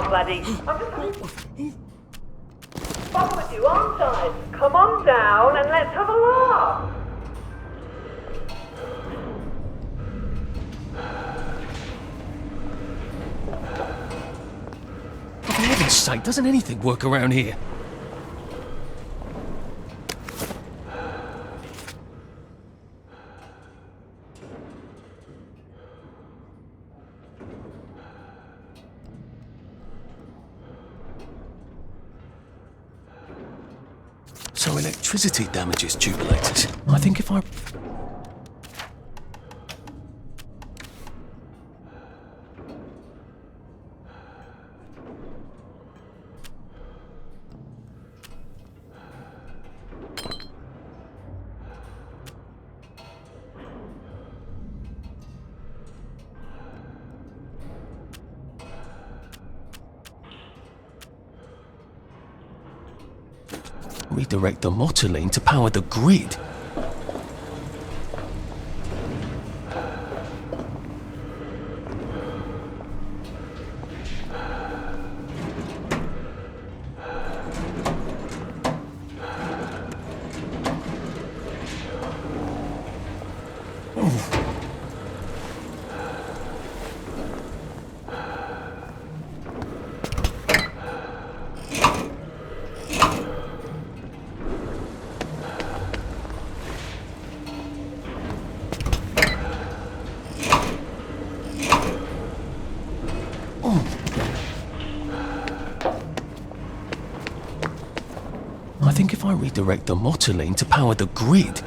on, laddie. I'm just fun with you, aren't I? Come on down and let's have a laugh. For heaven's sake, doesn't anything work around here? So electricity damages tubulators. I think if I... redirect the motoline to power the grid. I think if I redirect the motoline to power the grid...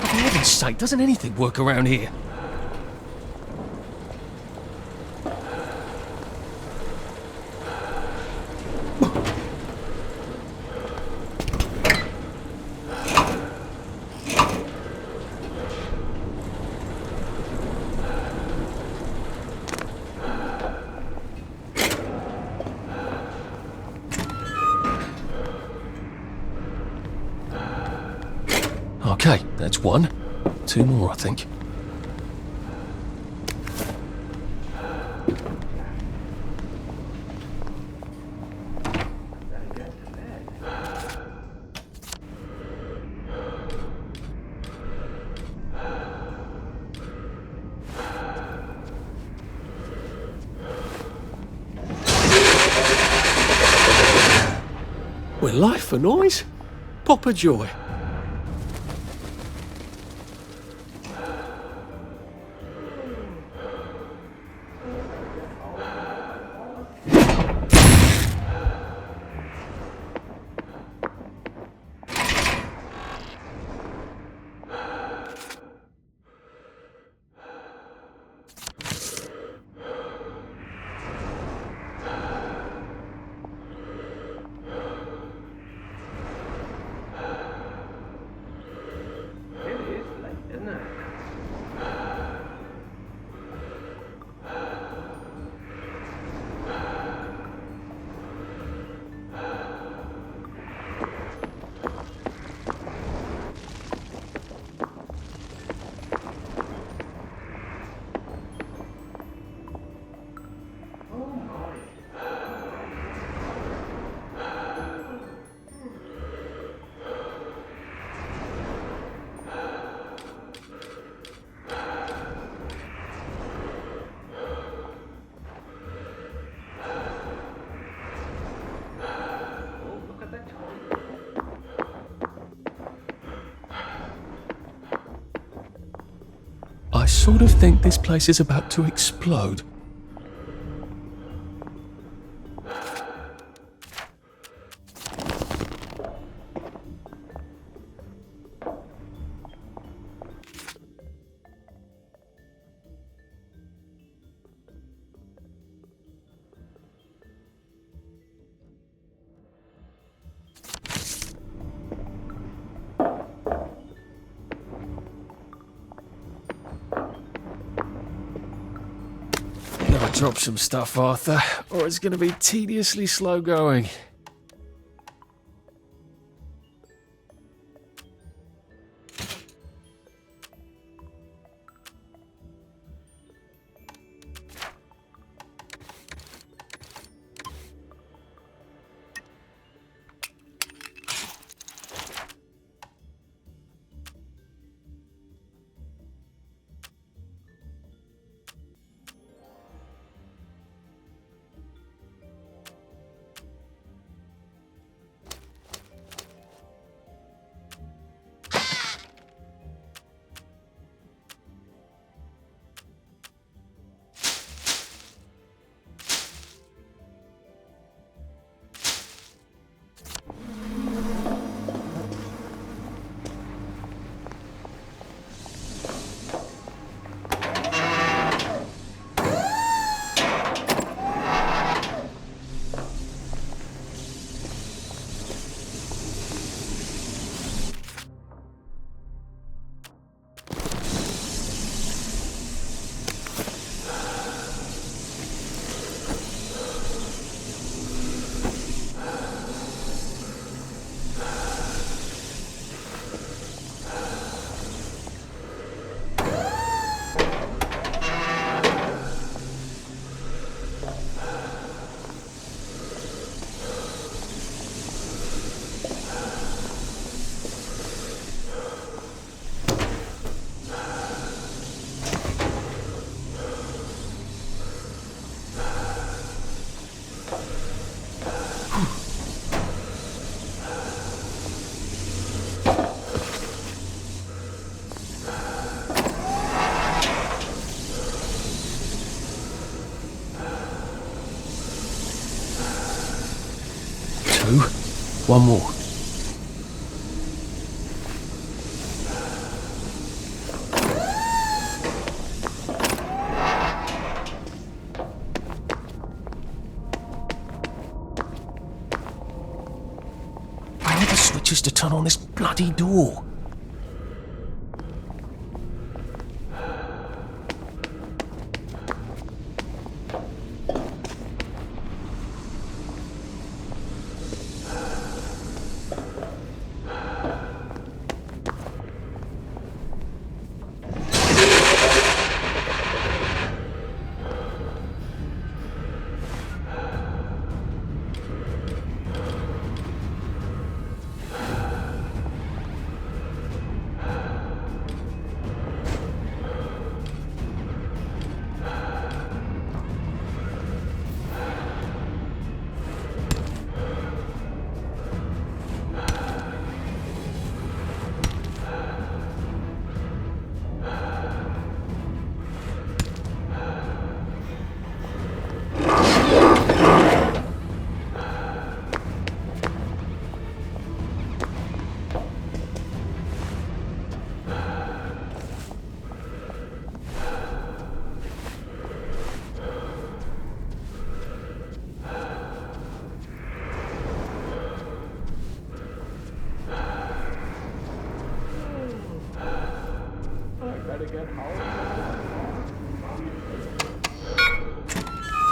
For heaven's sake, doesn't anything work around here? Okay, that's one. Two more, I think. Well, life for noise. Pop a joy. I sort of think this place is about to explode. Drop some stuff, Arthur, or it's going to be tediously slow going. One more. Where are the switches to turn on this bloody door?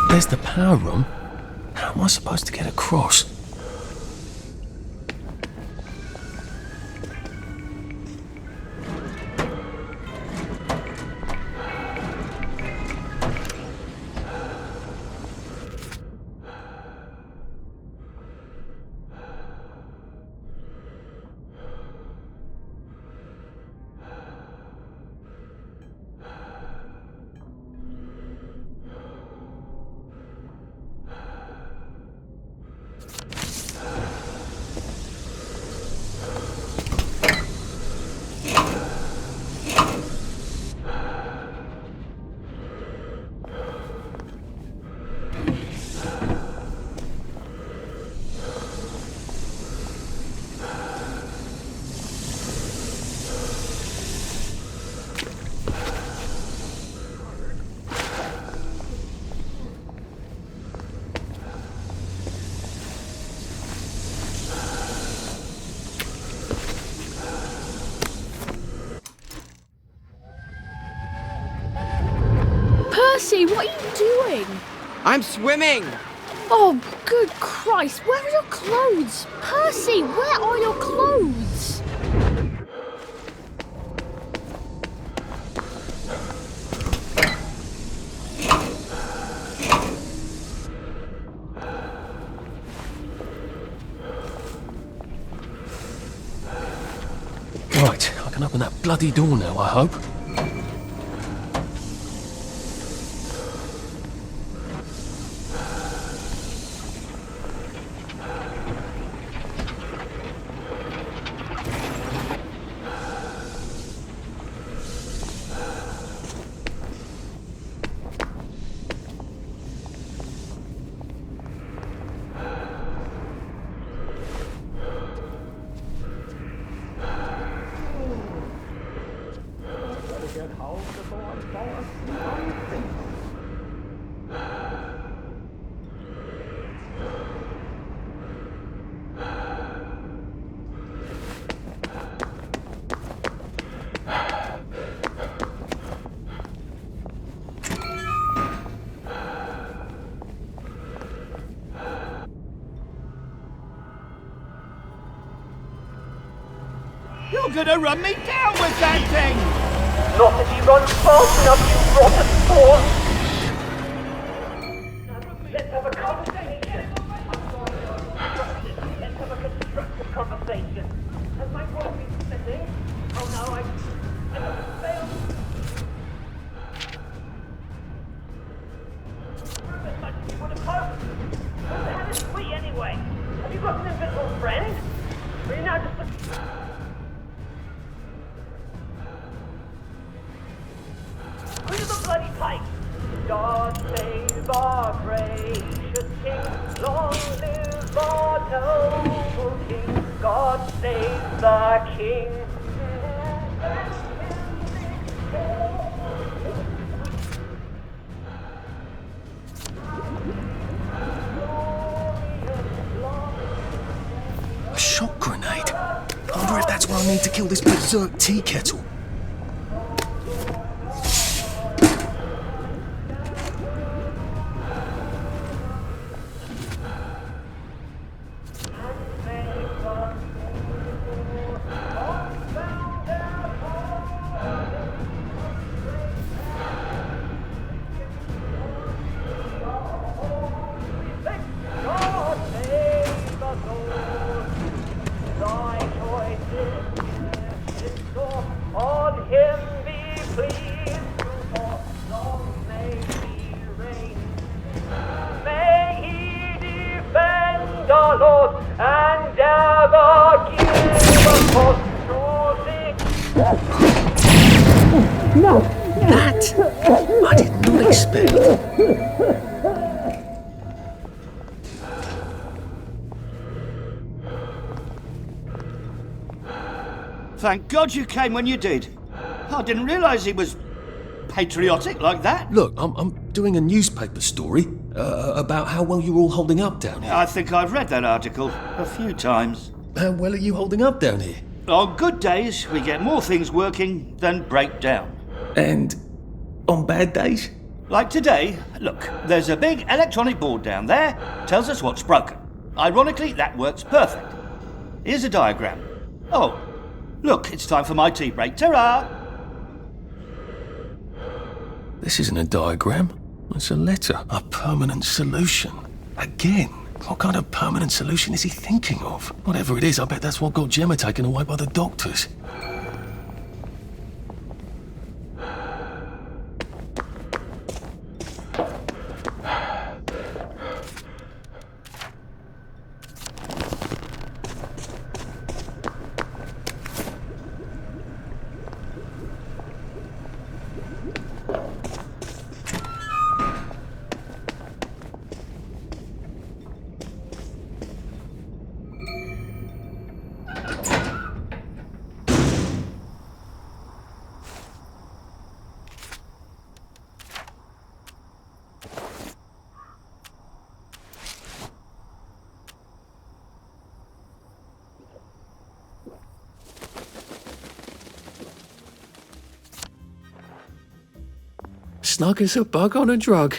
There's the power room. How am I supposed to get across? Percy, what are you doing? I'm swimming! Oh, good Christ, where are your clothes? Percy, where are your clothes? Right, I can open that bloody door now, I hope. You're gonna run me down with that thing! Not if you run fast enough, you rotten spawn! Let's have a conversation. Let's have a constructive conversation. Has my voice been splitting? Oh no, I failed. As much as you would have hoped. Who the hell is we anyway? Have you got an invisible friend? Are you now just a... Queen of the bloody pipe! God save our gracious king, long live our noble king, God save the king. A shock grenade? I wonder if that's what I need to kill this berserk tea kettle. On him be pleased, for long may he reign. May he defend our Lord and ever give us cause to sing. That I did not expect. Thank God you came when you did. I didn't realise he was patriotic like that. Look, I'm doing a newspaper story about how well you're all holding up down here. I think I've read that article a few times. How well are you holding up down here? On good days, we get more things working than break down. And on bad days? Like today, look, there's a big electronic board down there, tells us what's broken. Ironically, that works perfect. Here's a diagram. Oh, look, it's time for my tea break. Ta-ra! This isn't a diagram. It's a letter. A permanent solution. Again? What kind of permanent solution is he thinking of? Whatever it is, I bet that's what got Gemma taken away by the doctors. snug as a bug on a drug.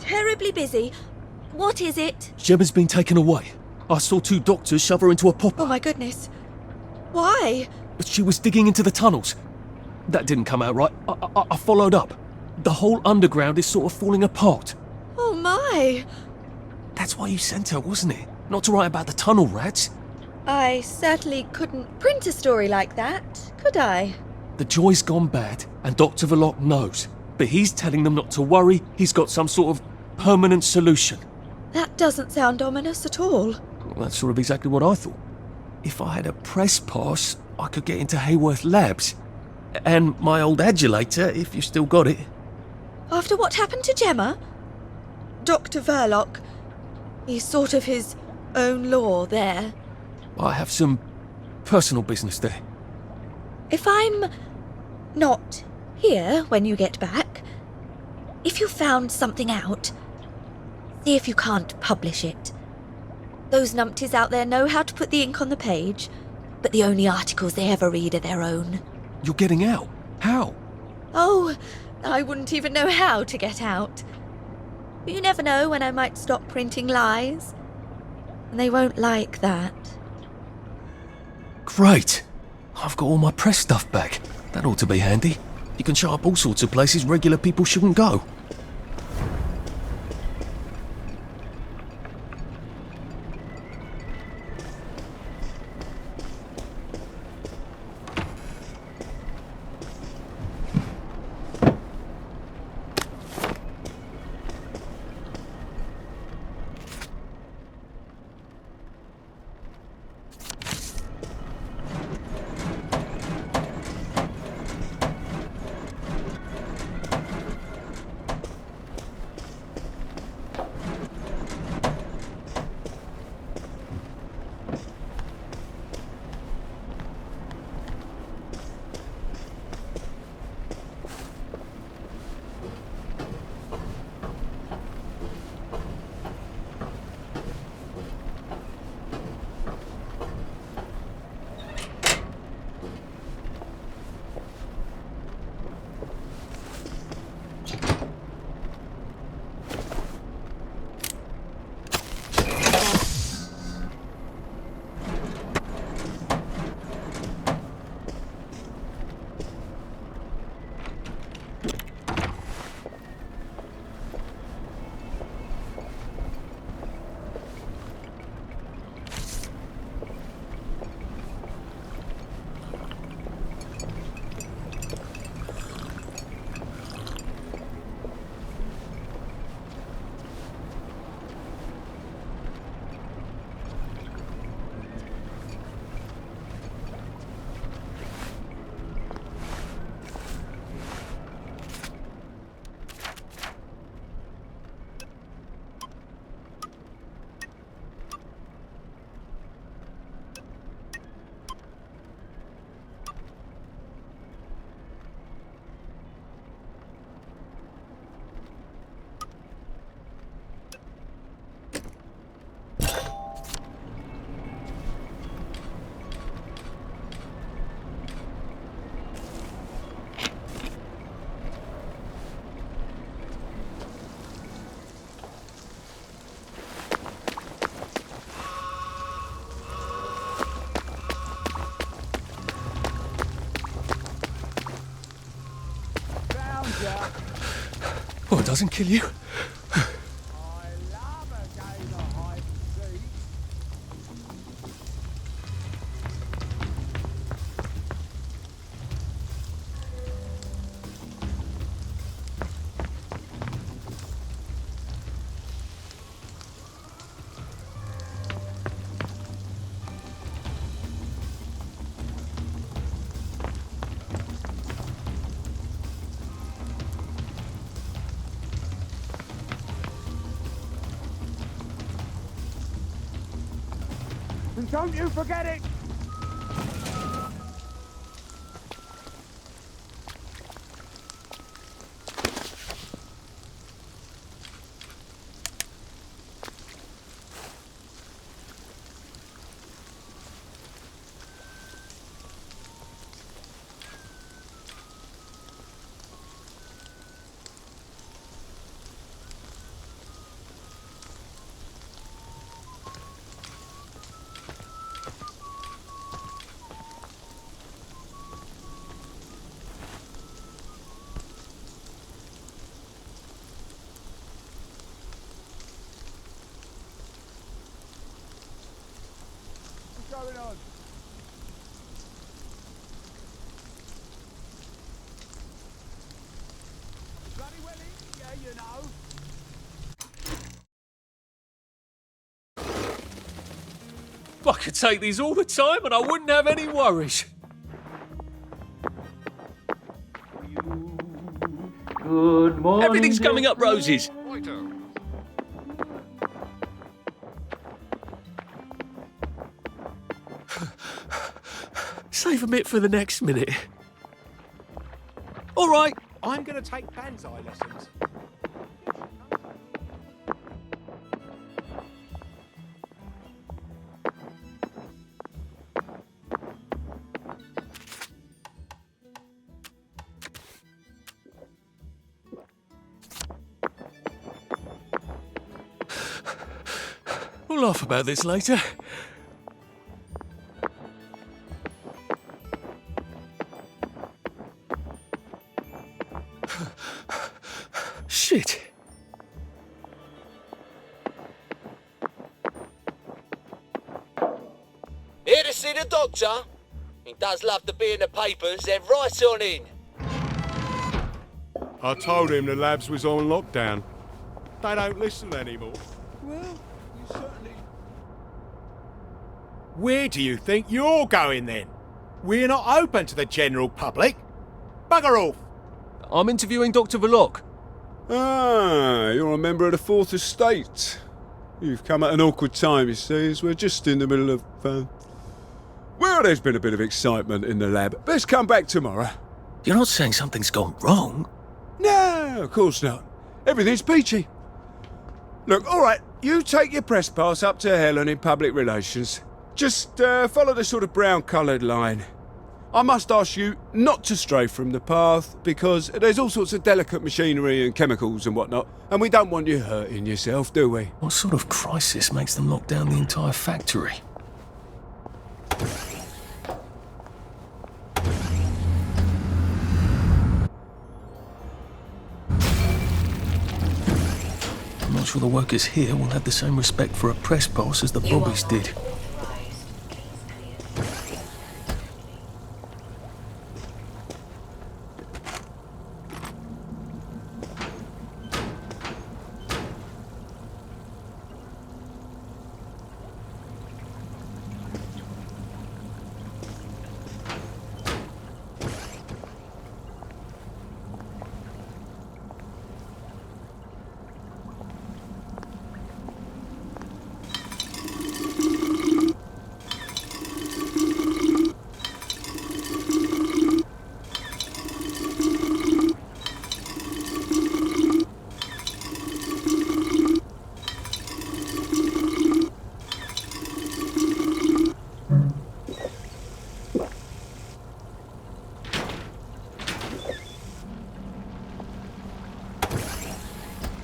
Terribly busy. What is it? Gemma's been taken away. I saw 2 doctors shove her into a popper. Oh my goodness. Why? But she was digging into the tunnels. That didn't come out right. I followed up. The whole underground is sort of falling apart. Oh my. That's why you sent her, wasn't it? Not to write about the tunnel rats. I certainly couldn't print a story like that, could I? The joy's gone bad, and Dr. Verloc knows. But he's telling them not to worry. He's got some sort of permanent solution. That doesn't sound ominous at all. Well, that's sort of exactly what I thought. If I had a press pass, I could get into Hayworth Labs. And my old adulator, if you still got it. After what happened to Gemma? Dr. Verloc, he's sort of his own law there. I have some personal business there. If I'm not here when you get back, if you found something out, see if you can't publish it. Those numpties out there know how to put the ink on the page, but the only articles they ever read are their own. You're getting out? How? Oh, I wouldn't even know how to get out. But you never know when I might stop printing lies. And they won't like that. Great! I've got all my press stuff back. That ought to be handy. You can show up all sorts of places regular people shouldn't go. doesn't kill you. And don't you forget it! What's going on? Bloody well in, yeah, you know. I could take these all the time and I wouldn't have any worries. Good morning. Everything's coming up roses. Save a bit for the next minute. All right. I'm going to take banzai lessons. We'll laugh about this later. Shit. Here to see the doctor? He does love to be in the papers, they're right on in. I told him the labs was on lockdown. They don't listen anymore. Well, you certainly... Where do you think you're going then? We're not open to the general public. Bugger off! I'm interviewing Dr. Verloc. Ah, you're a member of the Fourth Estate. You've come at an awkward time, you see, as we're just in the middle of... Well, there's been a bit of excitement in the lab. Let's come back tomorrow. You're not saying something's gone wrong? No, of course not. Everything's peachy. Look, all right, you take your press pass up to Helen in public relations. Just follow the sort of brown-coloured line. I must ask you not to stray from the path, because there's all sorts of delicate machinery and chemicals and whatnot, and we don't want you hurting yourself, do we? What sort of crisis makes them lock down the entire factory? I'm not sure the workers here will have the same respect for a press pass as the Bobbies did.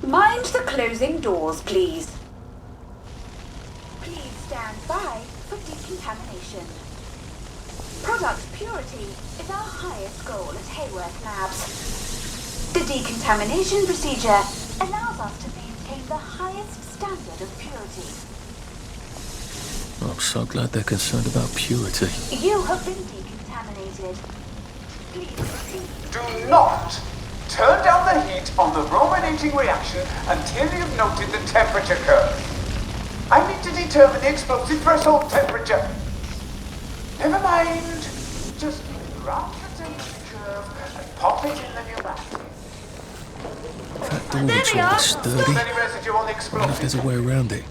Mind the closing doors, please. Please stand by for decontamination. Product purity is our highest goal at Hayworth Labs. The decontamination procedure allows us to maintain the highest standard of purity. I'm so glad they're concerned about purity. You have been decontaminated. Please proceed. Do not turn down the heat on the brominating reaction until you've noted the temperature curve. I need to determine the explosive threshold temperature. Never mind. Just graph the temperature curve and pop it in the pneumatic. That door looks rather sturdy. Any residue on the I wonder if explosive? there's a way around it.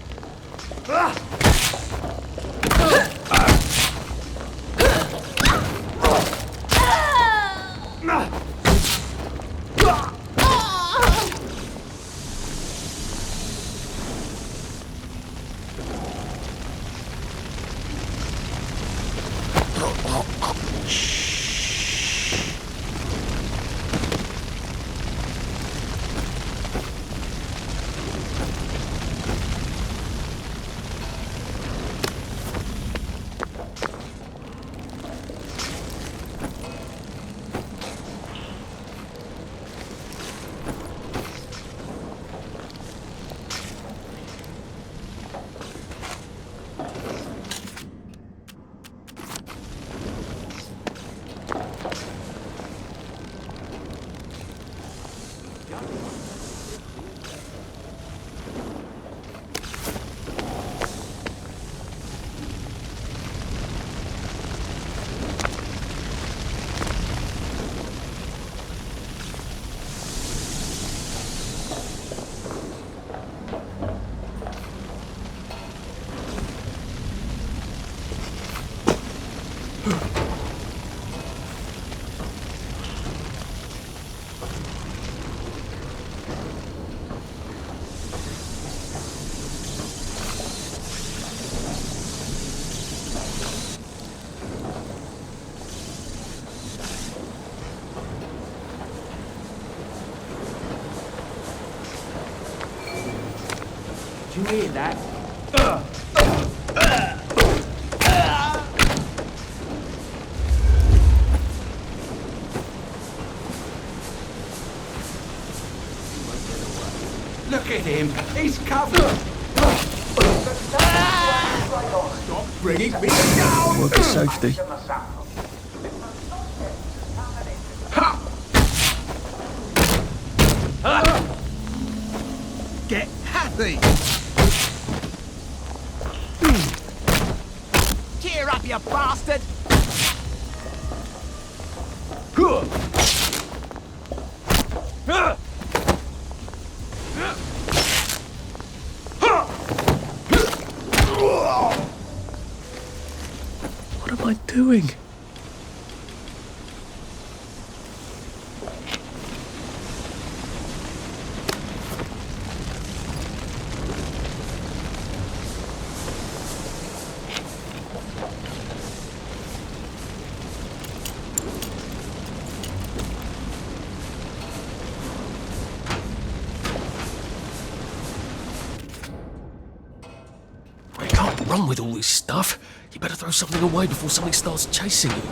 You hear that? Look at him. He's covered. Stop bringing me down. Work of safety. Get happy. Cheer up, you bastard. What am I doing? You can't run with all this stuff. You better throw something away before something starts chasing you.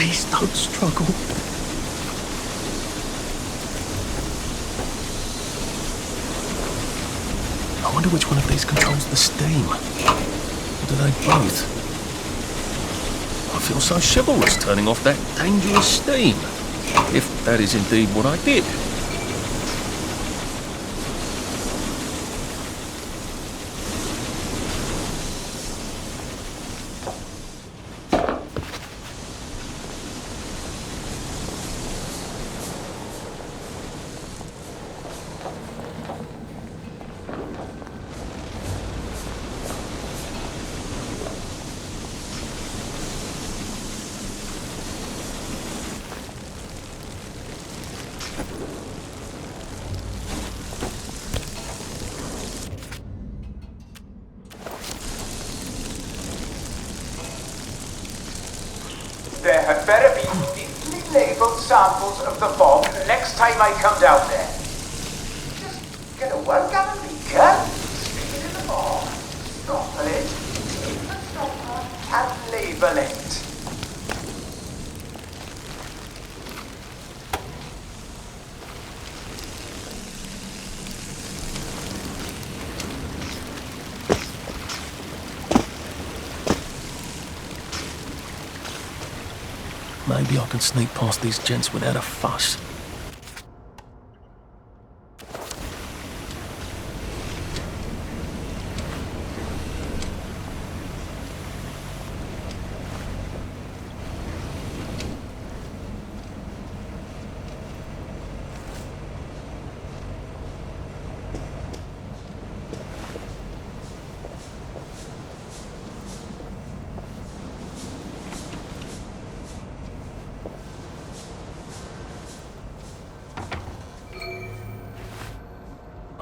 Please don't struggle. I wonder which one of these controls the steam. Or do they both? I feel so chivalrous turning off that dangerous steam. If that is indeed what I did. both samples of the bomb next time I come down there. Just gonna work on a beaker, stick it in the bomb, stopper it, take the stopper, and label it. Maybe I can sneak past these gents without a fuss.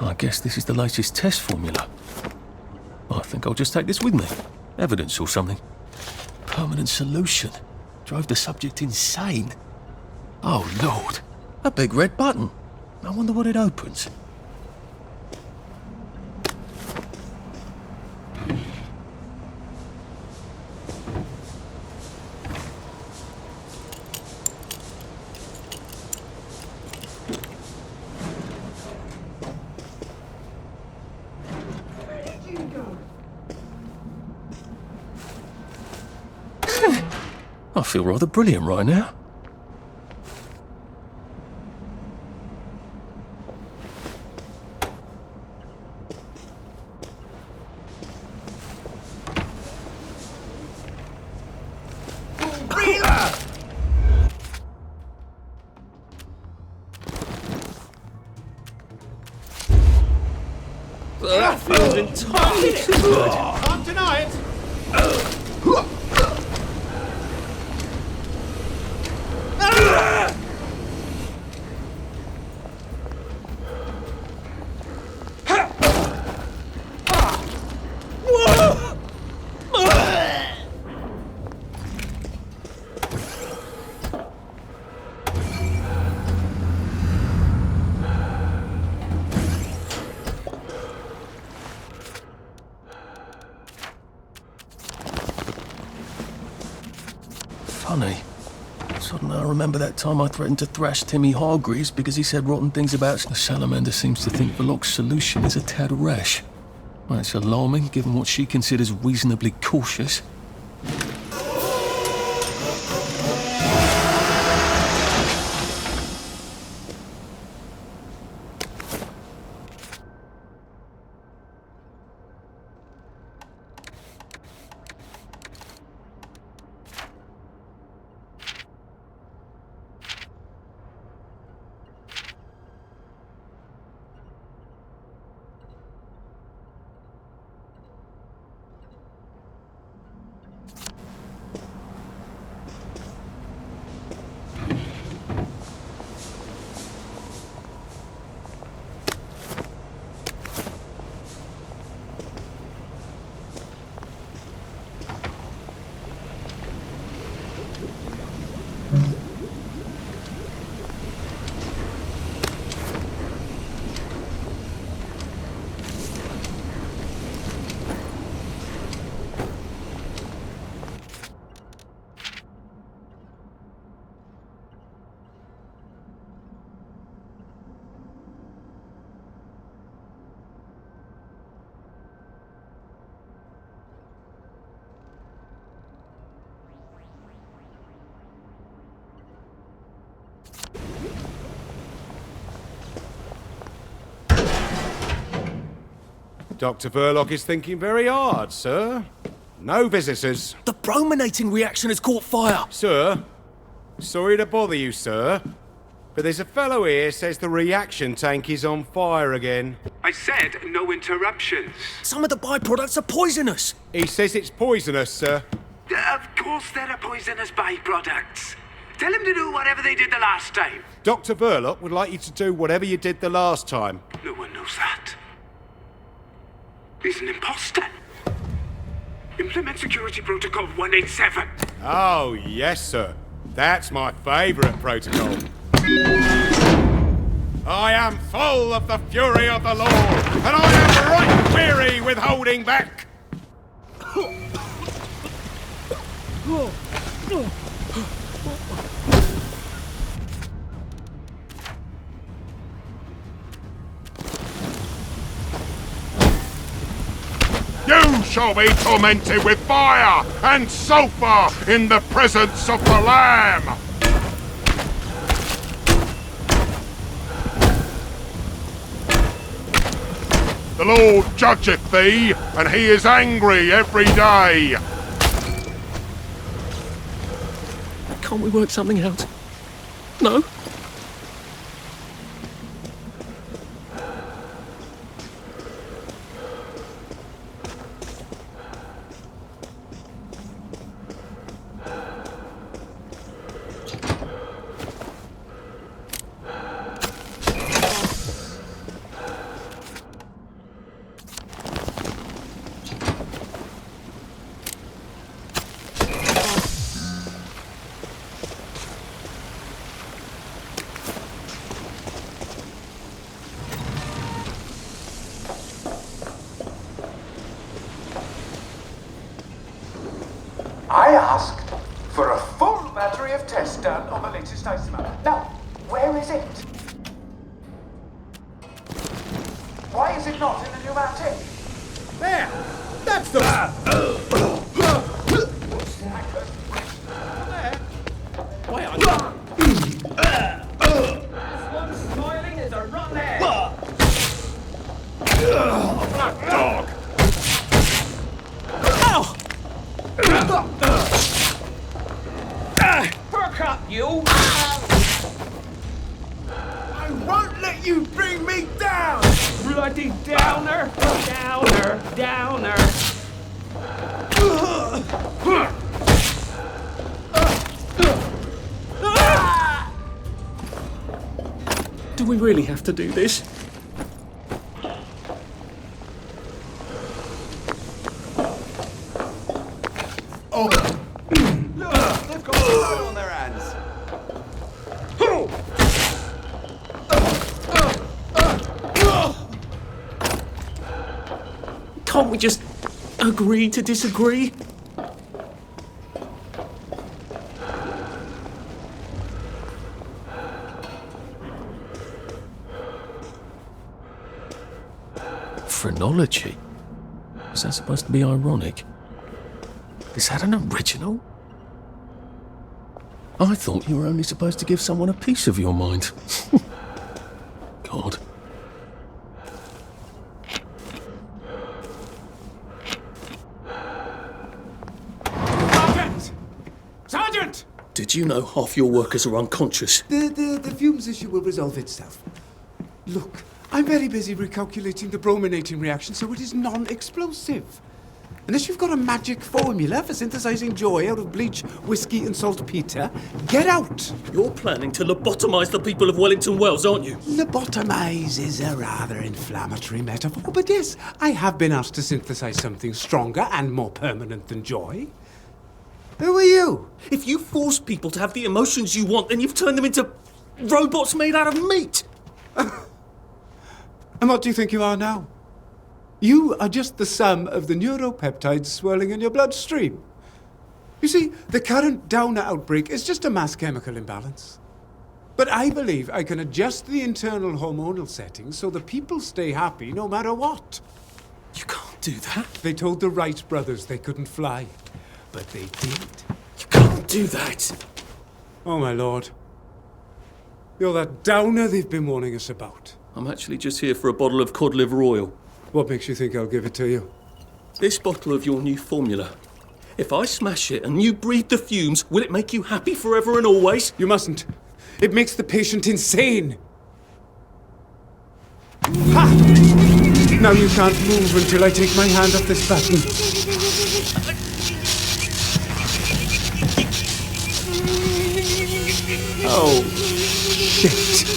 I guess this is the latest test formula. I think I'll just take this with me. Evidence or something. Permanent solution. Drove the subject insane. Oh, Lord. A big red button. I wonder what it opens. I feel rather brilliant right now. That feels entirely too good. Can't deny it. Funny. Suddenly I remember that time I threatened to thrash Timmy Hargreaves because he said rotten things about the salamander seems to think Verloc's solution is a tad rash. Well, it's alarming given what she considers reasonably cautious. Dr. Verloc is thinking very hard, sir. No visitors. The brominating reaction has caught fire. Sir, sorry to bother you, sir, but there's a fellow here says the reaction tank is on fire again. I said no interruptions. Some of the byproducts are poisonous. He says it's poisonous, sir. Of course there are poisonous byproducts. Tell him to do whatever they did the last time. Dr. Verloc would like you to do whatever you did the last time. No one knows that. He's an imposter. Implement Security Protocol 187. Oh, yes, sir. That's my favourite protocol. I am full of the fury of the Lord, and I am right weary with holding back. You shall be tormented with fire and sulphur in the presence of the Lamb. The Lord judgeth thee, and he is angry every day. Can't we work something out? No? I asked for a full battery of tests done on the latest isomer. Now, where is it? Why is it not in the pneumatic? There! That's the... Why are you? One smiling is a rotten egg. Black dog! Ow! Perk up, you! I won't let you bring me down! Bloody downer! Downer! Downer! Do we really have to do this? They've got blood on their hands. Can't we just agree to disagree? Phrenology? Is that supposed to be ironic? Is that an original? I thought you were only supposed to give someone a piece of your mind. God. Sergeant! Sergeant! Did you know half your workers are unconscious? The fumes issue will resolve itself. Look, I'm very busy recalculating the brominating reaction so it is non-explosive. Unless you've got a magic formula for synthesizing joy out of bleach, whiskey and saltpeter, get out! You're planning to lobotomize the people of Wellington Wells, aren't you? Lobotomize is a rather inflammatory metaphor, but yes, I have been asked to synthesize something stronger and more permanent than joy. Who are you? If you force people to have the emotions you want, then you've turned them into robots made out of meat! And what do you think you are now? You are just the sum of the neuropeptides swirling in your bloodstream. You see, the current downer outbreak is just a mass chemical imbalance. But I believe I can adjust the internal hormonal settings so the people stay happy no matter what. You can't do that. They told the Wright brothers they couldn't fly, but they did. You can't do that. Oh, my lord. You're that downer they've been warning us about. I'm actually just here for a bottle of cod liver oil. What makes you think I'll give it to you? This bottle of your new formula. If I smash it and you breathe the fumes, will it make you happy forever and always? You mustn't. It makes the patient insane. Ha! Now you can't move until I take my hand off this button. Oh, shit.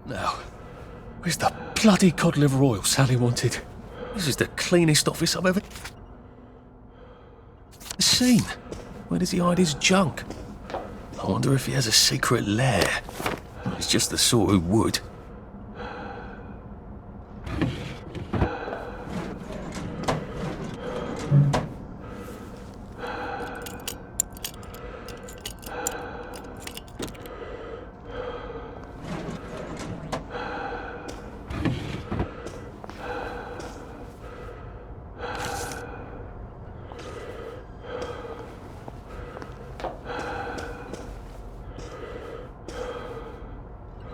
Now, where's the bloody cod liver oil Sally wanted. This is the cleanest office I've ever seen. Where does he hide his junk? I wonder if he has a secret lair. He's just the sort who would.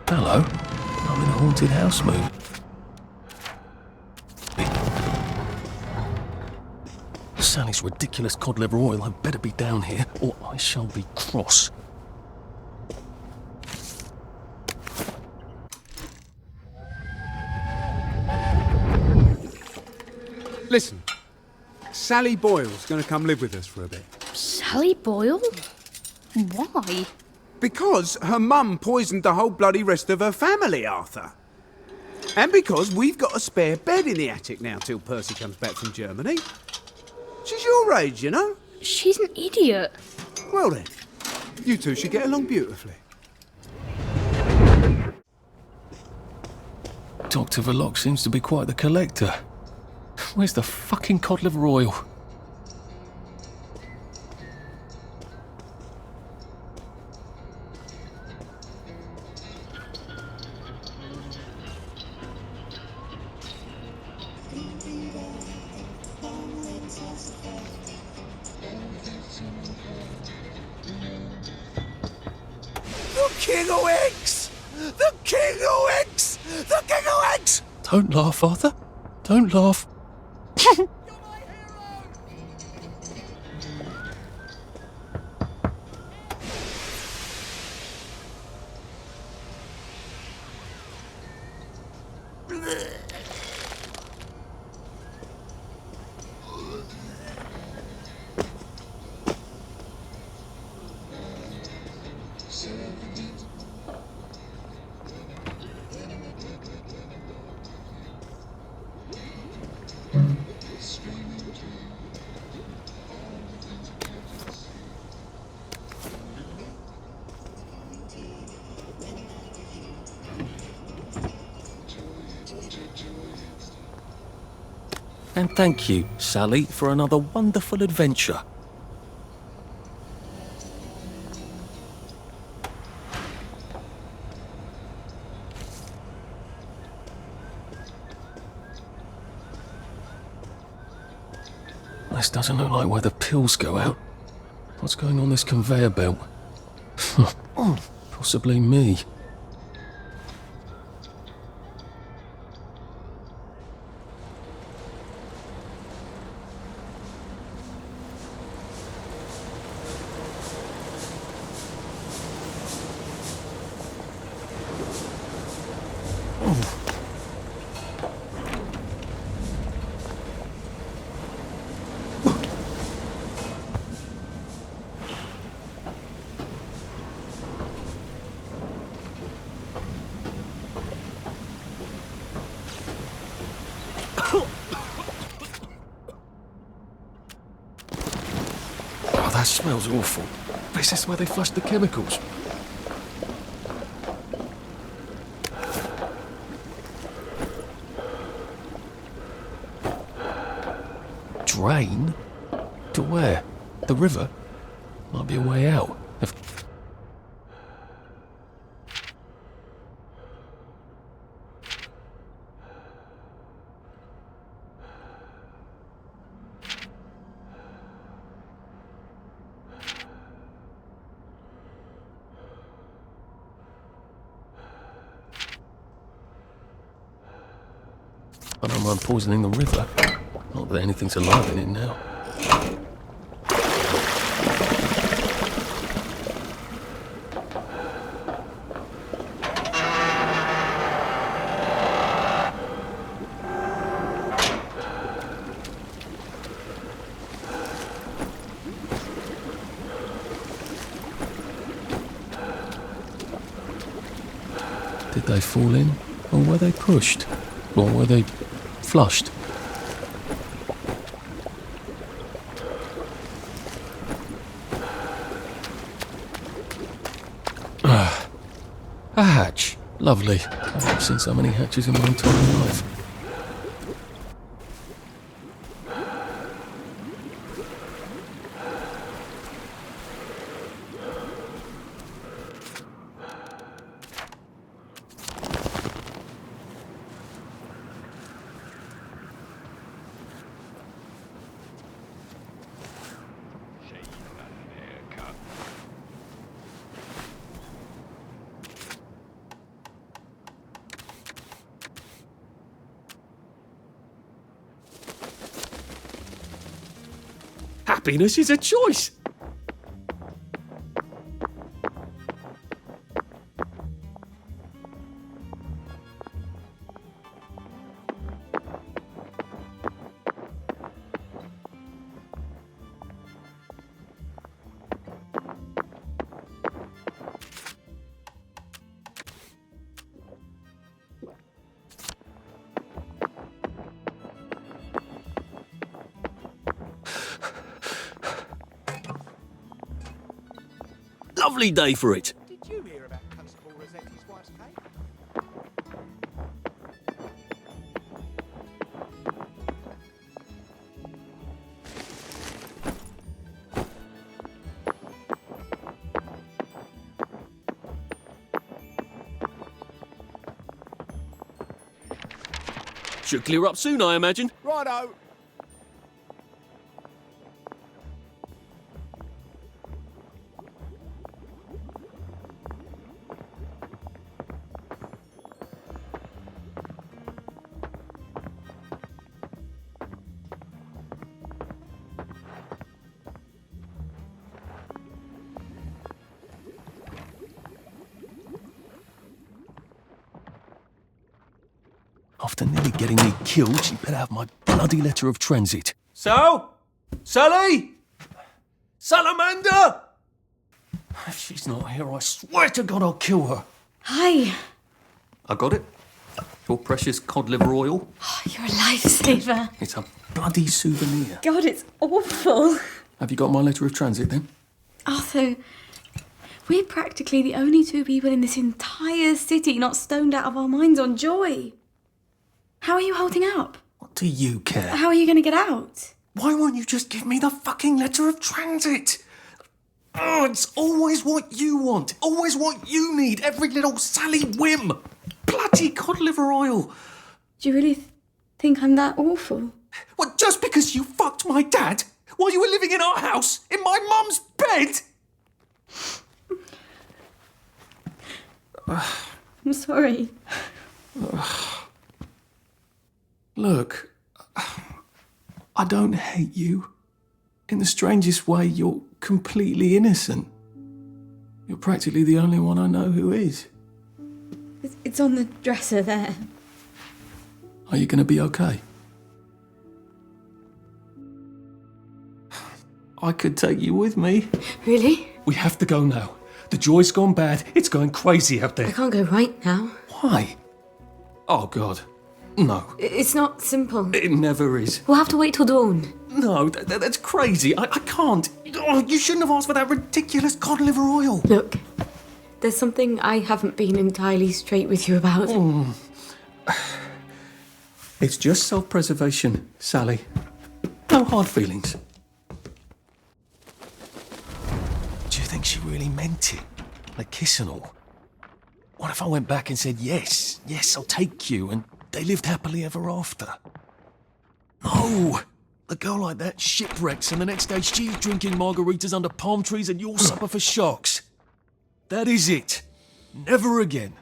Hello, I'm in a haunted house movie. Sally's ridiculous cod liver oil had better be down here, or I shall be cross. Listen, Sally Boyle's going to come live with us for a bit. Sally Boyle? Why? Because her mum poisoned the whole bloody rest of her family, Arthur. And because we've got a spare bed in the attic now till Percy comes back from Germany. She's your age, you know. She's an idiot. Well then, you two should get along beautifully. Dr. Verloc seems to be quite the collector. Where's the fucking cod liver oil? The King of Eggs! The King of Eggs! The King of Eggs! Don't laugh, Arthur. Don't laugh. And thank you, Sally, for another wonderful adventure. This doesn't look like where the pills go out. What's going on this conveyor belt? Possibly me. Oh, that smells awful. Is this where they flushed the chemicals? Drain? To where? The river? Might be a way out. I don't mind poisoning the river. Not that anything's alive in it now. Did they fall in, or were they pushed? Or were they flushed? A hatch. Lovely. I haven't seen so many hatches in my entire life. Happiness is a choice. Lovely day for it. Did you hear about Constable Rossetti's wife's cake? Should clear up soon, I imagine. Righto. After nearly getting me killed, she better have my bloody letter of transit. So? Sally? Salamander? If she's not here, I swear to God I'll kill her. Hi. I got it. Your precious cod liver oil. Oh, you're a lifesaver. It's a bloody souvenir. God, it's awful. Have you got my letter of transit then? Arthur, we're practically the only two people in this entire city not stoned out of our minds on joy. How are you holding up? What do you care? How are you going to get out? Why won't you just give me the fucking letter of transit? Oh, it's always what you want. Always what you need. Every little Sally whim. Bloody cod liver oil. Do you really think I'm that awful? What, just because you fucked my dad while you were living in our house, in my mum's bed? I'm sorry. Look, I don't hate you. In the strangest way, you're completely innocent. You're practically the only one I know who is. It's on the dresser there. Are you going to be okay? I could take you with me. Really? We have to go now. The joy's gone bad. It's going crazy out there. I can't go right now. Why? Oh, God. No. It's not simple. It never is. We'll have to wait till dawn. No, that's crazy. I can't. Oh, you shouldn't have asked for that ridiculous cod liver oil. Look, there's something I haven't been entirely straight with you about. It's just self-preservation, Sally. No hard feelings. Do you think she really meant it? Like kiss and all? What if I went back and said, yes, I'll take you, and they lived happily ever after? No! A girl like that shipwrecks, and the next day she's drinking margaritas under palm trees and you'll suffer for sharks. That is it. Never again.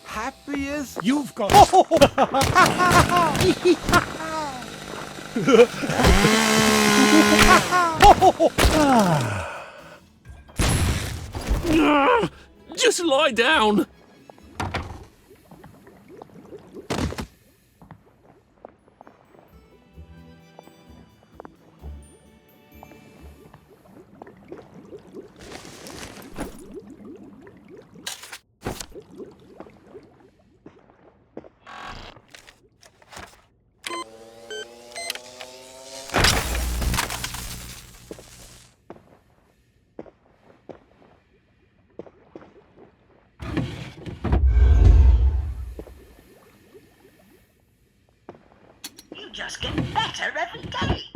Happy as you've got. Just lie down. just get better every day.